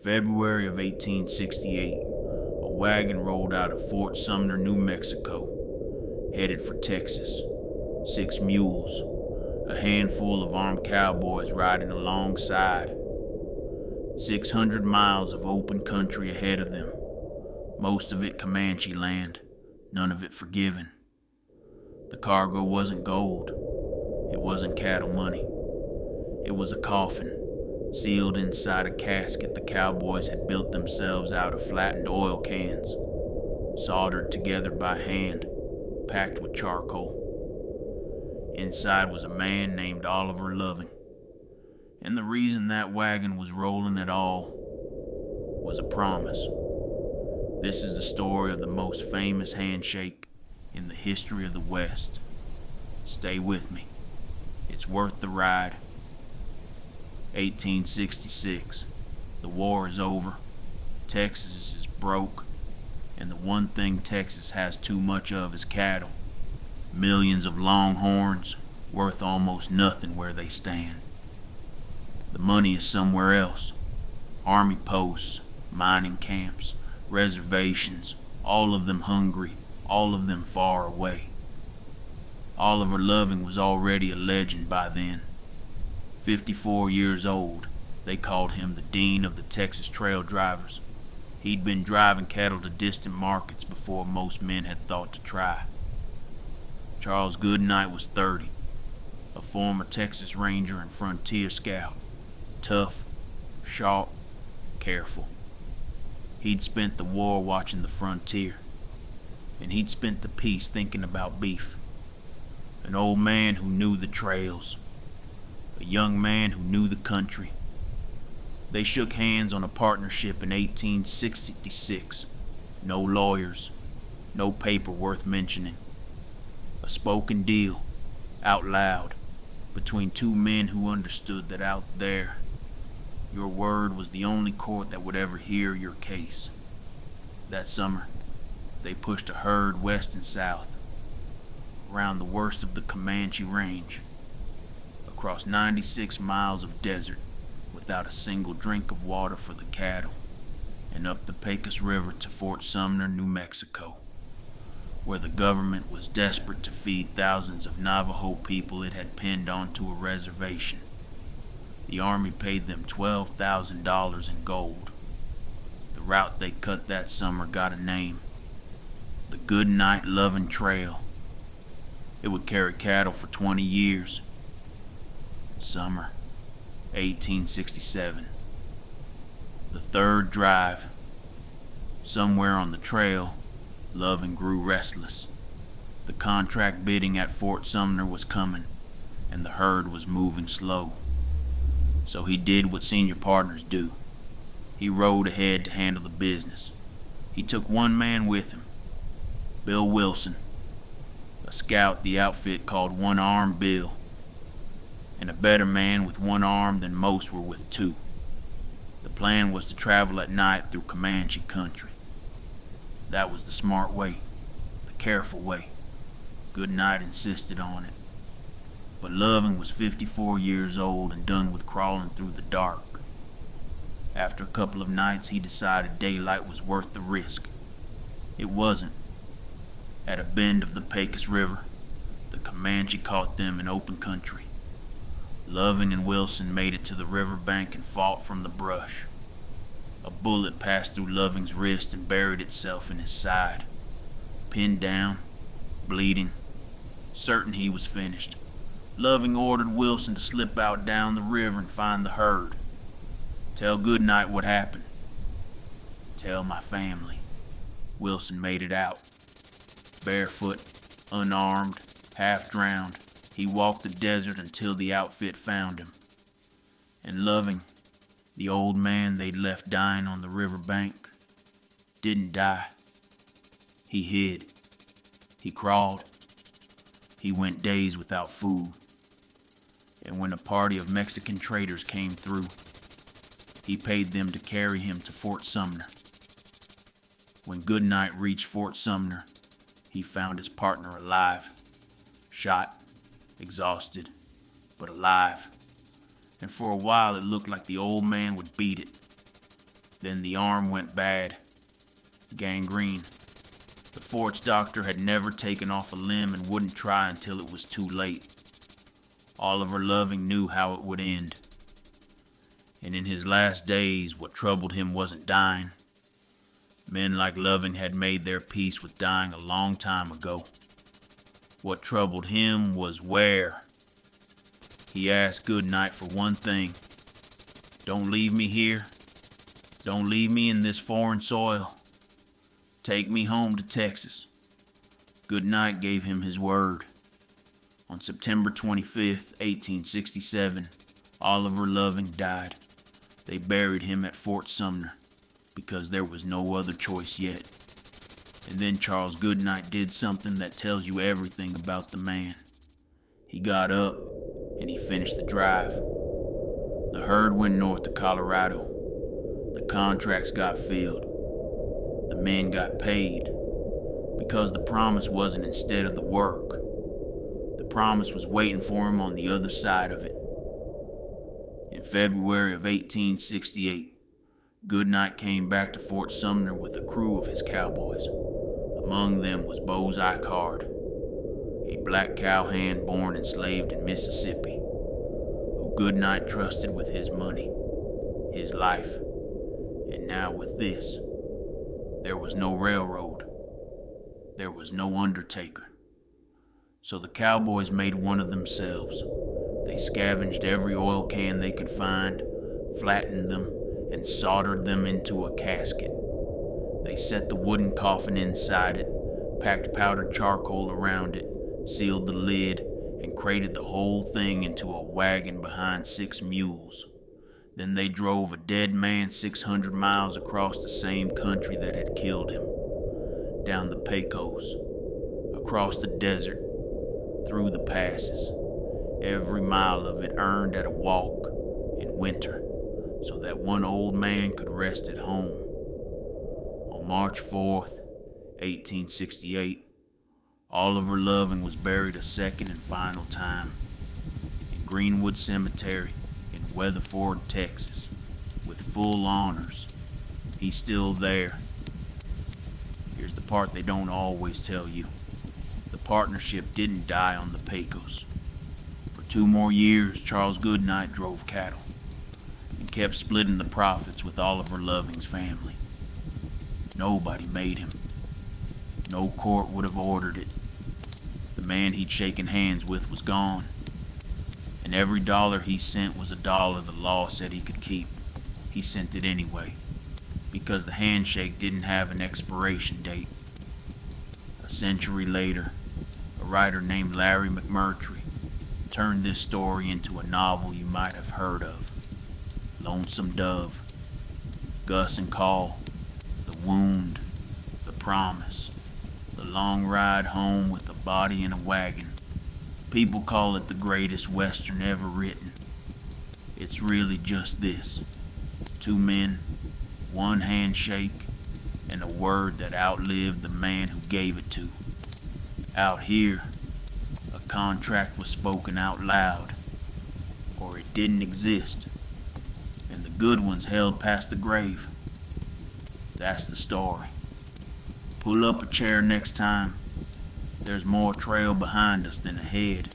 February of 1868, a wagon rolled out of Fort Sumner, New Mexico, headed for Texas. 6 mules, a handful of armed cowboys riding alongside. 600 miles of open country ahead of them, most of it Comanche land, none of it forgiven. The cargo wasn't gold, it wasn't cattle money. It was a coffin, sealed inside a casket the cowboys had built themselves out of flattened oil cans, soldered together by hand, packed with charcoal. Inside was a man named Oliver Loving, and the reason that wagon was rolling at all was a promise. This is the story of the most famous handshake in the history of the West. Stay with me. It's worth the ride. 1866. The war is over. Texas is broke. And the one thing Texas has too much of is cattle. Millions of longhorns, worth almost nothing where they stand. The money is somewhere else. Army posts, mining camps, reservations, all of them hungry, all of them far away. Oliver Loving was already a legend by then. 54 years old, they called him the Dean of the Texas Trail Drivers. He'd been driving cattle to distant markets before most men had thought to try. Charles Goodnight was 30, a former Texas Ranger and frontier scout. Tough, sharp, careful. He'd spent the war watching the frontier, and he'd spent the peace thinking about beef. An old man who knew the trails, a young man who knew the country. They shook hands on a partnership in 1866. No lawyers, no paper worth mentioning. A spoken deal, out loud, between two men who understood that out there, your word was the only court that would ever hear your case. That summer, they pushed a herd west and south, around the worst of the Comanche range, across 96 miles of desert without a single drink of water for the cattle, and up the Pecos River to Fort Sumner, New Mexico, where the government was desperate to feed thousands of Navajo people it had pinned onto a reservation. The Army paid them $12,000 in gold. The route they cut that summer got a name: the Goodnight Loving Trail. It would carry cattle for 20 years. Summer, 1867. The third drive. Somewhere on the trail, Loving grew restless. The contract bidding at Fort Sumner was coming, and the herd was moving slow. So he did what senior partners do. He rode ahead to handle the business. He took one man with him, Bill Wilson, a scout the outfit called One Arm Bill, and a better man with one arm than most were with two. The plan was to travel at night through Comanche country. That was the smart way, the careful way. Goodnight insisted on it. But Loving was 54 years old and done with crawling through the dark. After a couple of nights, he decided daylight was worth the risk. It wasn't. At a bend of the Pecos River, the Comanche caught them in open country. Loving and Wilson made it to the riverbank and fought from the brush. A bullet passed through Loving's wrist and buried itself in his side. Pinned down, bleeding, certain he was finished, Loving ordered Wilson to slip out down the river and find the herd. Tell Goodnight what happened. Tell my family. Wilson made it out. Barefoot, unarmed, half drowned, he walked the desert until the outfit found him. And Loving, the old man they'd left dying on the river bank, didn't die. He hid. He crawled. He went days without food. And when a party of Mexican traders came through, he paid them to carry him to Fort Sumner. When Goodnight reached Fort Sumner, he found his partner alive, shot, exhausted, but alive. And for a while it looked like the old man would beat it. Then the arm went bad. Gangrene. The fort's doctor had never taken off a limb and wouldn't try until it was too late. Oliver Loving knew how it would end. And in his last days, what troubled him wasn't dying. Men like Loving had made their peace with dying a long time ago. What troubled him was where. He asked Goodnight for one thing. Don't leave me here. Don't leave me in this foreign soil. Take me home to Texas. Goodnight gave him his word. On September 25th, 1867, Oliver Loving died. They buried him at Fort Sumner because there was no other choice yet. And then Charles Goodnight did something that tells you everything about the man. He got up and he finished the drive. The herd went north to Colorado. The contracts got filled. The men got paid because the promise wasn't instead of the work. The promise was waiting for him on the other side of it. In February of 1868, Goodnight came back to Fort Sumner with a crew of his cowboys. Among them was Bose Icard, a black cowhand born enslaved in Mississippi, who Goodnight trusted with his money, his life, and now with this. There was no railroad. There was no undertaker. So the cowboys made one of themselves. They scavenged every oil can they could find, flattened them, and soldered them into a casket. They set the wooden coffin inside it, packed powdered charcoal around it, sealed the lid, and crated the whole thing into a wagon behind 6 mules. Then they drove a dead man 600 miles across the same country that had killed him, down the Pecos, across the desert, through the passes, every mile of it earned at a walk in winter, so that one old man could rest at home. On March 4th, 1868, Oliver Loving was buried a second and final time in Greenwood Cemetery in Weatherford, Texas, with full honors. He's still there. Here's the part they don't always tell you. The partnership didn't die on the Pecos. For 2 more years, Charles Goodnight drove cattle and kept splitting the profits with Oliver Loving's family. Nobody made him. No court would have ordered it. The man he'd shaken hands with was gone, and every dollar he sent was a dollar the law said he could keep. He sent it anyway, because the handshake didn't have an expiration date. A century later, a writer named Larry McMurtry turned this story into a novel you might have heard of. Lonesome Dove, Gus and Call, The Wound, The Promise, The Long Ride Home with a Body in a Wagon. People call it the greatest Western ever written. It's really just this: 2 men, 1 handshake, and a word that outlived the man who gave it to. Out here, a contract was spoken out loud, or it didn't exist, and the good ones held past the grave. That's the story. Pull up a chair next time. There's more trail behind us than ahead.